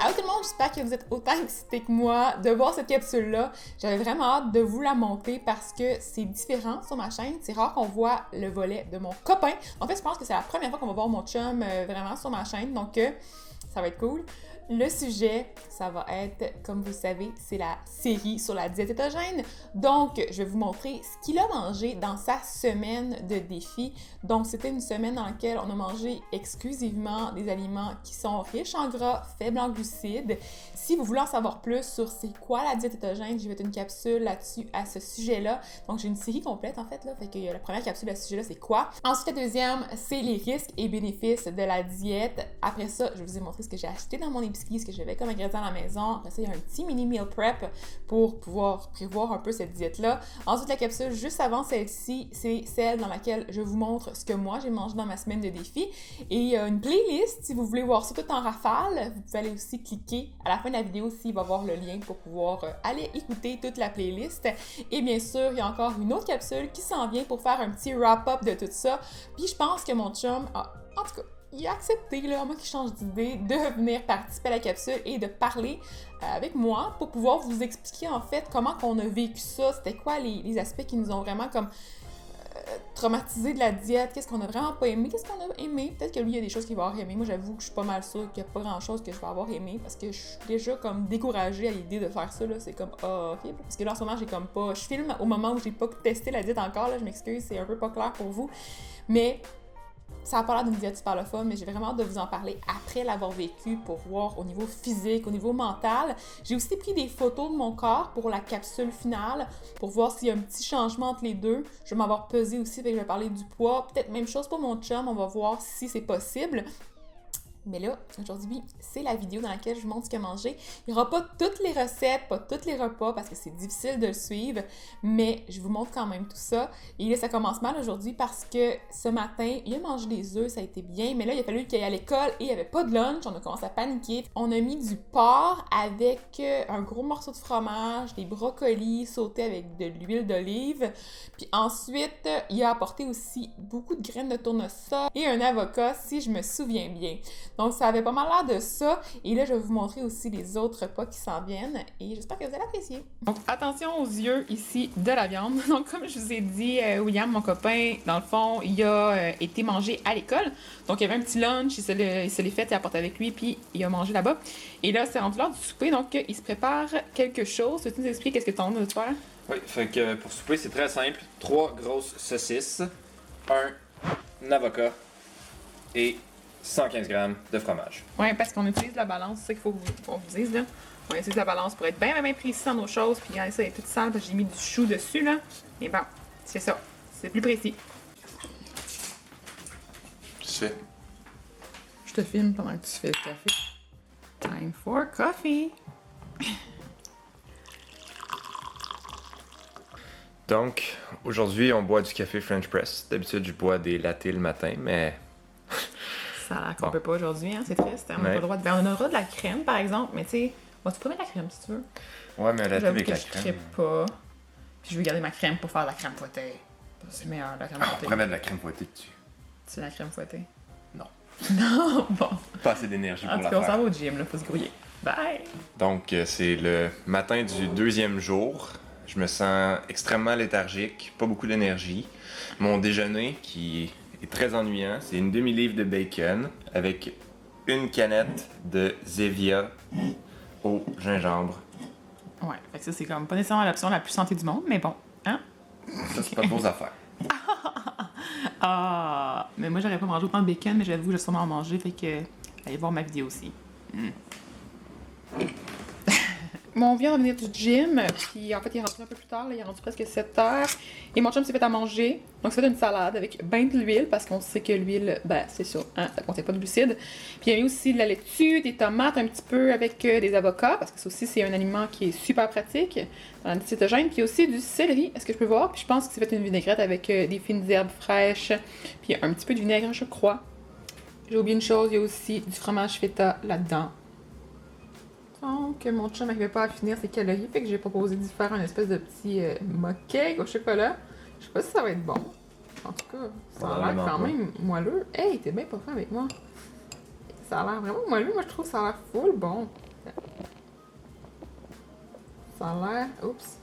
Allô tout le monde, j'espère que vous êtes autant excités que moi de voir cette capsule-là. J'avais vraiment hâte de vous la montrer parce que c'est différent sur ma chaîne. C'est rare qu'on voit le volet de mon copain. En fait, je pense que c'est la première fois qu'on va voir mon chum vraiment sur ma chaîne, donc ça va être cool. Le sujet, ça va être, comme vous le savez, c'est la série sur la diète cétogène. Donc, je vais vous montrer ce qu'il a mangé dans sa semaine de défi. Donc, c'était une semaine dans laquelle on a mangé exclusivement des aliments qui sont riches en gras, faibles en glucides. Si vous voulez en savoir plus sur c'est quoi la diète cétogène, j'ai fait une capsule là-dessus à ce sujet-là. Donc, j'ai une série complète en fait, là. Fait que la première capsule à ce sujet-là, c'est quoi? Ensuite, la deuxième, c'est les risques et bénéfices de la diète. Après ça, je vous ai montré ce que j'ai acheté dans mon épicerie, ce que j'avais comme ingrédient à la maison. Après ça, il y a un petit mini meal prep pour pouvoir prévoir un peu cette diète-là. Ensuite, la capsule juste avant celle-ci, c'est celle dans laquelle je vous montre ce que moi j'ai mangé dans ma semaine de défi. Et il y a une playlist, si vous voulez voir ça tout en rafale, vous pouvez aller aussi cliquer à la fin de la vidéo s'il va y avoir le lien pour pouvoir aller écouter toute la playlist. Et bien sûr, il y a encore une autre capsule qui s'en vient pour faire un petit wrap-up de tout ça. Puis je pense que mon chum a, en tout cas, il a accepté, là, moi qui change d'idée, de venir participer à la capsule et de parler avec moi pour pouvoir vous expliquer en fait comment on a vécu ça, c'était quoi les aspects qui nous ont vraiment comme traumatisé de la diète, qu'est-ce qu'on a vraiment pas aimé, qu'est-ce qu'on a aimé. Peut-être que lui, il y a des choses qu'il va avoir aimé. Moi, j'avoue que je suis pas mal sûre qu'il n'y a pas grand-chose que je vais avoir aimé parce que je suis déjà comme découragée à l'idée de faire ça, là. C'est comme, ok. Parce que là, en ce moment, j'ai comme pas... Je filme au moment où j'ai pas testé la diète encore, là. Je m'excuse, c'est un peu pas clair pour vous. Mais ça a pas l'air d'une diète super le fun, mais j'ai vraiment hâte de vous en parler après l'avoir vécu pour voir au niveau physique, au niveau mental. J'ai aussi pris des photos de mon corps pour la capsule finale, pour voir s'il y a un petit changement entre les deux. Je vais m'avoir pesé aussi, fait que je vais parler du poids. Peut-être même chose pour mon chum, on va voir si c'est possible. Mais là, aujourd'hui, c'est la vidéo dans laquelle je vous montre ce qu'il a mangé. Il n'y aura pas toutes les recettes, pas tous les repas, parce que c'est difficile de le suivre, mais je vous montre quand même tout ça. Et là, ça commence mal aujourd'hui parce que ce matin, il a mangé des œufs, ça a été bien, mais là, il a fallu qu'il aille à l'école et il n'y avait pas de lunch. On a commencé à paniquer. On a mis du porc avec un gros morceau de fromage, des brocolis sautés avec de l'huile d'olive. Puis ensuite, il a apporté aussi beaucoup de graines de tournesol et un avocat, si je me souviens bien. Donc, ça avait pas mal l'air de ça. Et là, je vais vous montrer aussi les autres repas qui s'en viennent. Et j'espère que vous allez apprécier. Donc, attention aux yeux ici de la viande. Donc, comme je vous ai dit, William, mon copain, dans le fond, il a été mangé à l'école. Donc, il y avait un petit lunch, il se l'est fait, il apporte avec lui, puis il a mangé là-bas. Et là, c'est rendu l'heure du souper. Donc, il se prépare quelque chose. Peux-tu nous expliquer qu'est-ce que tu as envie de faire? Oui, fait que pour souper, c'est très simple. 3 grosses saucisses, un avocat et 115 grammes de fromage. Oui, parce qu'on utilise la balance, c'est ça qu'il faut qu'on vous dise, là. On utilise la balance pour être bien précis dans nos choses, puis regardez, ça est tout sale, parce que j'ai mis du chou dessus, là. Mais bon, c'est ça. C'est plus précis. Tu sais. Je te filme pendant que tu fais le café. Time for coffee! Donc, aujourd'hui, on boit du café French Press. D'habitude, je bois des lattés le matin, mais... Ça a l'air qu'on peut pas aujourd'hui, hein, c'est triste. On n'a pas le droit de... On a le droit de la crème, par exemple, mais tu sais, tu peux mettre la crème si tu veux. Ouais, mais un latte avec la je crème... crée pas. Puis je vais garder ma crème pour faire la crème fouettée. C'est meilleur, la crème on fouettée. pourrait mettre de la crème fouettée dessus. C'est la crème fouettée? Non. Non, bon. Pas assez d'énergie pour En tout la cas, on faire. s'en va au gym, là, faut se grouiller. Bye! Donc, c'est le matin du 2e jour. Je me sens extrêmement léthargique, pas beaucoup d'énergie. Mon déjeuner, qui est très ennuyant, c'est une demi-livre de bacon avec une canette de Zevia au gingembre. Ouais, fait que ça, c'est comme pas nécessairement l'option la plus santé du monde, mais bon, hein? Ça, c'est pas de vos affaires. Ah! Mais moi, j'aurais pas mangé autant de bacon, mais j'avoue que je vais sûrement en manger, fait que allez voir ma vidéo aussi. Bon, on vient de revenir du gym, puis en fait, il est rentré un peu plus tard, là, il est rendu presque 7h. Et mon chum s'est fait à manger. Donc, c'est fait une salade avec ben de l'huile, parce qu'on sait que l'huile, ben, c'est sûr, hein, ça contient pas de glucides. Puis, il y a mis aussi de la laitue, des tomates, un petit peu avec des avocats, parce que ça aussi, c'est un aliment qui est super pratique dans la diète cétogène. Puis, il y a aussi du céleri, est-ce que je peux voir? Puis, je pense que c'est fait une vinaigrette avec des fines herbes fraîches, puis un petit peu de vinaigre, je crois. J'ai oublié une chose, il y a aussi du fromage feta là-dedans. Donc, mon chum n'arrivait pas à finir ses calories, fait que j'ai proposé d'y faire un espèce de petit mock-cake au chocolat. Je sais pas si ça va être bon. En tout cas, ça a l'air quand même moelleux. Hey, t'es bien pas fin avec moi. Ça a l'air vraiment moelleux. Moi, je trouve que ça a l'air full bon. Ça a l'air... Oups.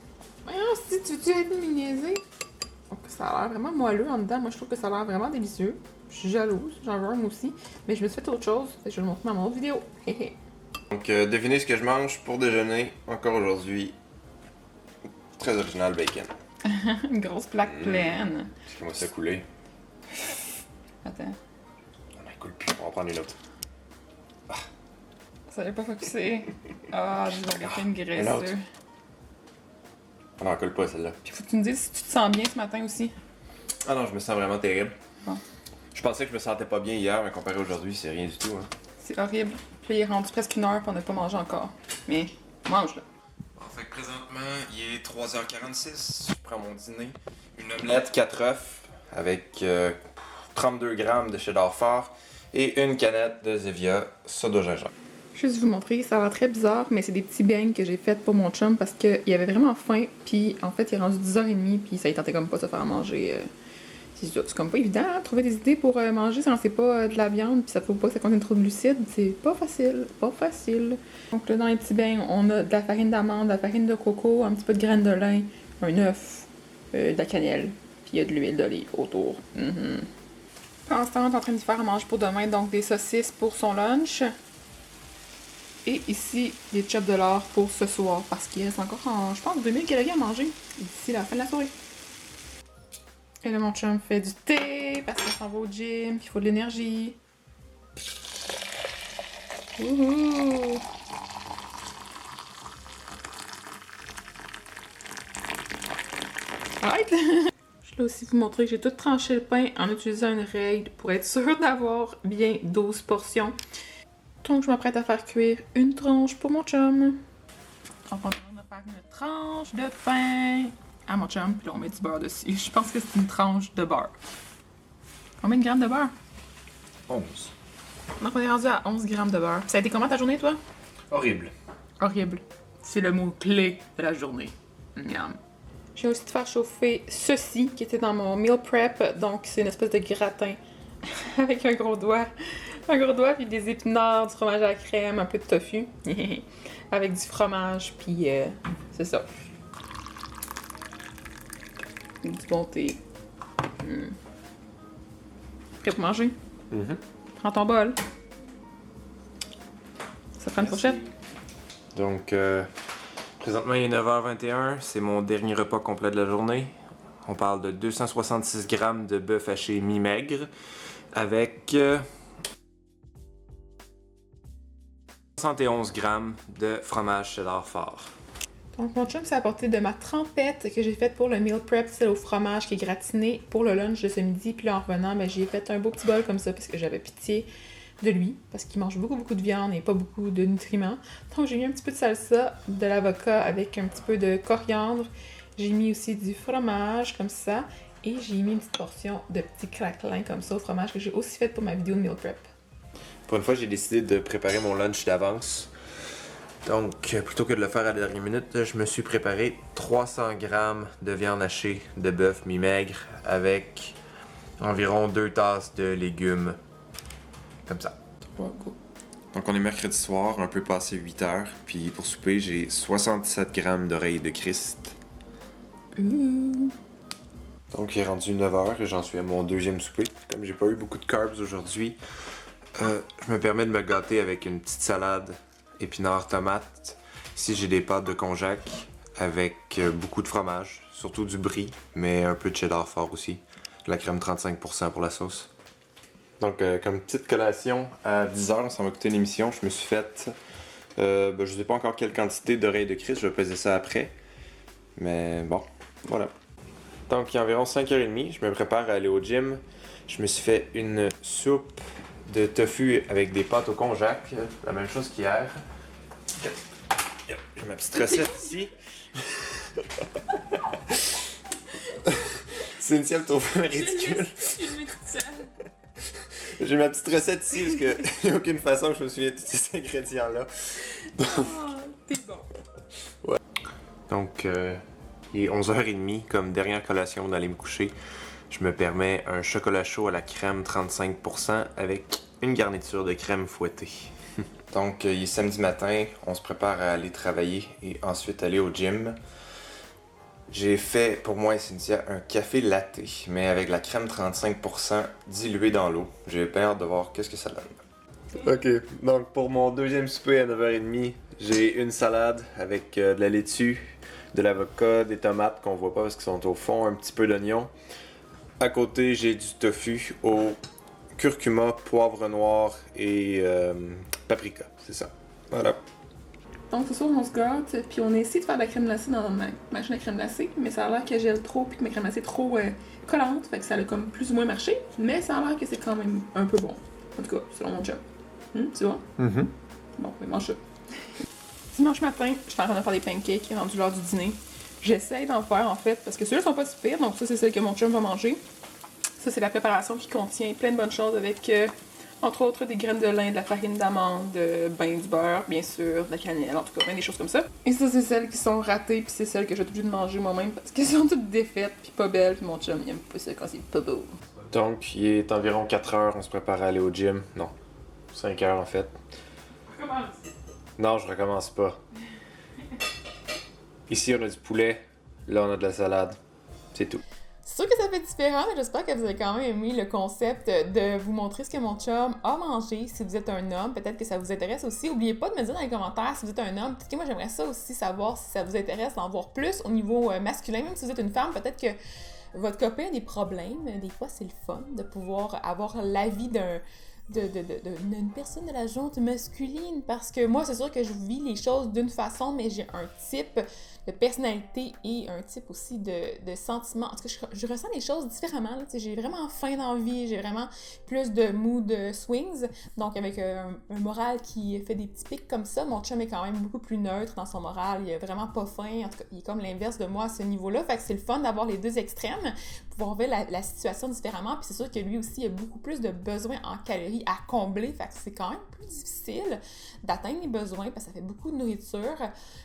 Voyons, si tu veux être niaiser. Donc, ça a l'air vraiment moelleux en dedans. Moi, je trouve que ça a l'air vraiment délicieux. Je suis jalouse, j'en veux un moi aussi. Mais je me suis fait autre chose. Fait que je vais le montrer dans mon autre vidéo. Donc, devinez ce que je mange pour déjeuner, encore aujourd'hui. Très original bacon. Une grosse plaque pleine. Laisse-moi ça couler. Attends. Non, mais il coule plus. On va en prendre une autre. Ça n'avait pas focusé. Ah, du bacon une graisseux. autre. On n'en colle pas celle-là. Puis faut que tu me dises si tu te sens bien ce matin aussi. Ah non, je me sens vraiment terrible. Bon. Je pensais que je me sentais pas bien hier, mais comparé à aujourd'hui, c'est rien du tout. Hein. C'est horrible. Puis il est rendu presque 1 heure puis on n'a pas mangé encore. Mais mange-le. En fait, présentement, il est 3h46. Je prends mon dîner. Une omelette, 4 œufs avec 32 grammes de cheddar fort et une canette de Zevia soda gingembre. Juste vous montrer, ça a l'air très bizarre, mais c'est des petits beignes que j'ai fait pour mon chum parce qu'il avait vraiment faim. Puis en fait, il est rendu 10h30 puis ça il tentait comme pas de se faire manger. C'est comme pas évident, hein, trouver des idées pour manger sans c'est pas de la viande puis ça faut pas que ça contienne trop de glucides. C'est pas facile, pas facile. Donc là, dans les petits beignes, on a de la farine d'amande, de la farine de coco, un petit peu de graines de lin, un œuf, de la cannelle, puis il y a de l'huile d'olive autour. Pendant ce temps, on est en train de faire à manger pour demain, donc des saucisses pour son lunch. Et ici, des chops de l'or pour ce soir, parce qu'il reste encore, je pense, 2000 calories à manger d'ici la fin de la soirée. Et là, mon chum fait du thé, parce qu'il s'en va au gym, puis il faut de l'énergie. Wouhou! Arrête! Je vais aussi vous montrer que j'ai tout tranché le pain en utilisant une règle pour être sûre d'avoir bien 12 portions. Donc, je m'apprête à faire cuire une tranche pour mon chum. Donc, on va faire une tranche de pain à mon chum, puis là, on met du beurre dessus. Je pense que c'est une tranche de beurre. Combien de grammes de beurre? 11. Donc, on est rendu à 11 grammes de beurre. Ça a été comment ta journée, toi? Horrible. Horrible. C'est le mot clé de la journée. Miam. Je viens aussi de faire chauffer ceci qui était dans mon meal prep. Donc, c'est une espèce de gratin avec un gros doigt. Un gros doigt, puis des épinards, du fromage à la crème, un peu de tofu. Avec du fromage, puis c'est ça. Du bon thé. Prêt pour manger? Prends ton bol. Ça prend une fourchette? Donc, présentement, il est 9h21. C'est mon dernier repas complet de la journée. On parle de 266 grammes de bœuf haché mi-maigre avec 71 grammes de fromage cheddar fort. Donc, mon chum s'est apporté de ma trempette que j'ai faite pour le meal prep, celle au fromage qui est gratinée pour le lunch de ce midi. Puis là, en revenant, j'ai fait un beau petit bol comme ça parce que j'avais pitié de lui, parce qu'il mange beaucoup de viande et pas beaucoup de nutriments. Donc, j'ai mis un petit peu de salsa, de l'avocat avec un petit peu de coriandre. J'ai mis aussi du fromage comme ça. Et j'ai mis une petite portion de petits craquelins comme ça au fromage que j'ai aussi fait pour ma vidéo de meal prep. Pour une fois, j'ai décidé de préparer mon lunch d'avance. Donc, plutôt que de le faire à la dernière minute, je me suis préparé 300 grammes de viande hachée de bœuf mi-maigre avec environ 2 tasses de légumes. Comme ça. Donc, on est mercredi soir, un peu passé 8 heures. Puis pour souper, j'ai 67 grammes d'oreilles de Christ. Donc, il est rendu 9 heures et j'en suis à mon deuxième souper. Comme j'ai pas eu beaucoup de carbs aujourd'hui, je me permets de me gâter avec une petite salade épinards tomate. Ici, j'ai des pâtes de konjac avec beaucoup de fromage, surtout du brie, mais un peu de cheddar fort aussi. De la crème 35% pour la sauce. Donc, comme petite collation, à 10h, on s'en va écouter une émission. Je me suis fait, je sais pas encore quelle quantité d'oreilles de Christ, je vais peser ça après. Mais bon, voilà. Donc, il est environ 5h30, je me prépare à aller au gym. Je me suis fait une soupe de tofu avec des pâtes au konjac, la même chose qu'hier. J'ai ma petite recette ici. C'est une ciel tofu ridicule. J'ai ma petite recette ici parce que il n'y a aucune façon que je me souvienne de tous ces ingrédients-là. T'es bon. Ouais. Donc, il est 11h30, comme dernière collation d'aller me coucher. Je me permets un chocolat chaud à la crème 35% avec une garniture de crème fouettée. Donc, il est samedi matin, on se prépare à aller travailler et ensuite aller au gym. J'ai fait pour moi et Cynthia un café latte, mais avec la crème 35% diluée dans l'eau. J'ai bien hâte de voir qu'est-ce que ça donne. Ok, donc pour mon deuxième souper à 9h30, j'ai une salade avec de la laitue, de l'avocat, des tomates qu'on voit pas parce qu'ils sont au fond, un petit peu d'oignon. À côté, j'ai du tofu au curcuma, poivre noir et paprika, c'est ça. Voilà. Donc, ce soir, on se gâte, puis on a essayé de faire de la crème glacée dans ma machine à crème glacée, mais ça a l'air qu'elle gèle trop, puis que ma crème glacée est trop collante, fait que ça a comme plus ou moins marché, mais ça a l'air que c'est quand même un peu bon. En tout cas, selon mon job. Tu vois? Bon, mais mange ça. Dimanche matin, je suis en train de faire des pancakes, rendu l'heure du dîner. J'essaye d'en faire, en fait, parce que ceux-là sont pas si pires, donc ça, c'est celle que mon chum va manger. Ça, c'est la préparation qui contient plein de bonnes choses avec... entre autres, des graines de lin, de la farine d'amande, du beurre, bien sûr, de la cannelle, en tout cas, plein des choses comme ça. Et ça, c'est celles qui sont ratées, puis c'est celles que j'ai obligée de manger moi-même parce qu'elles sont toutes défaites, puis pas belles, puis mon chum, il aime pas ça quand c'est pas beau. Donc, il est environ 4h, on se prépare à aller au gym. Non, 5h en fait. Recommence. Non, je recommence pas. Ici, on a du poulet, là, on a de la salade. C'est tout. C'est sûr que ça fait différent, mais j'espère que vous avez quand même aimé le concept de vous montrer ce que mon chum a mangé. Si vous êtes un homme, peut-être que ça vous intéresse aussi. N'oubliez pas de me dire dans les commentaires si vous êtes un homme. Peut-être que moi, j'aimerais ça aussi savoir si ça vous intéresse d'en voir plus au niveau masculin. Même si vous êtes une femme, peut-être que votre copain a des problèmes. Des fois, c'est le fun de pouvoir avoir l'avis d'une personne de la gente masculine, parce que moi, c'est sûr que je vis les choses d'une façon, mais j'ai un type de personnalité et un type aussi de sentiment. En tout cas, je ressens les choses différemment. J'ai vraiment faim dans la vie, j'ai vraiment plus de mood swings, donc avec un moral qui fait des petits pics comme ça. Mon chum est quand même beaucoup plus neutre dans son moral, il est vraiment pas faim, en tout cas, il est comme l'inverse de moi à ce niveau-là, fait que c'est le fun d'avoir les deux extrêmes, pouvoir voir la situation différemment, puis c'est sûr que lui aussi, il a beaucoup plus de besoins en calories à combler, fait que c'est quand même plus difficile d'atteindre les besoins parce que ça fait beaucoup de nourriture,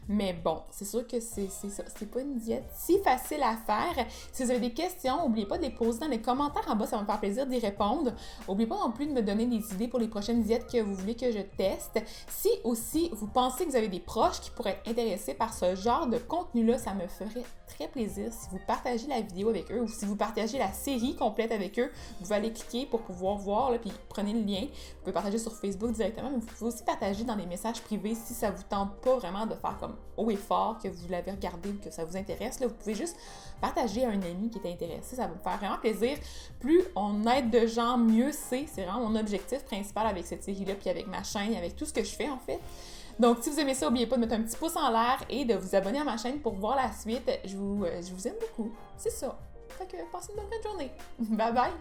mais bon, c'est sûr que c'est ça, c'est pas une diète si facile à faire. Si vous avez des questions, n'oubliez pas de les poser dans les commentaires en bas, ça va me faire plaisir d'y répondre. N'oubliez pas non plus de me donner des idées pour les prochaines diètes que vous voulez que je teste. Si aussi vous pensez que vous avez des proches qui pourraient être intéressés par ce genre de contenu-là, ça me ferait très plaisir si vous partagez la vidéo avec eux ou si vous partagez la série complète avec eux. Vous pouvez aller cliquer pour pouvoir voir, là, puis prenez le lien. Vous pouvez partager sur Facebook directement, mais vous pouvez aussi partager dans les messages privés si ça vous tente pas vraiment de faire comme haut et fort, que vous l'avez regardé ou que ça vous intéresse. Là, vous pouvez juste partager à un ami qui est intéressé. Ça va me faire vraiment plaisir. Plus on aide de gens, mieux c'est. C'est vraiment mon objectif principal avec cette série-là, puis avec ma chaîne, avec tout ce que je fais en fait. Donc, si vous aimez ça, n'oubliez pas de mettre un petit pouce en l'air et de vous abonner à ma chaîne pour voir la suite. Je vous aime beaucoup. C'est ça. Fait que passez une bonne fin de journée. Bye bye!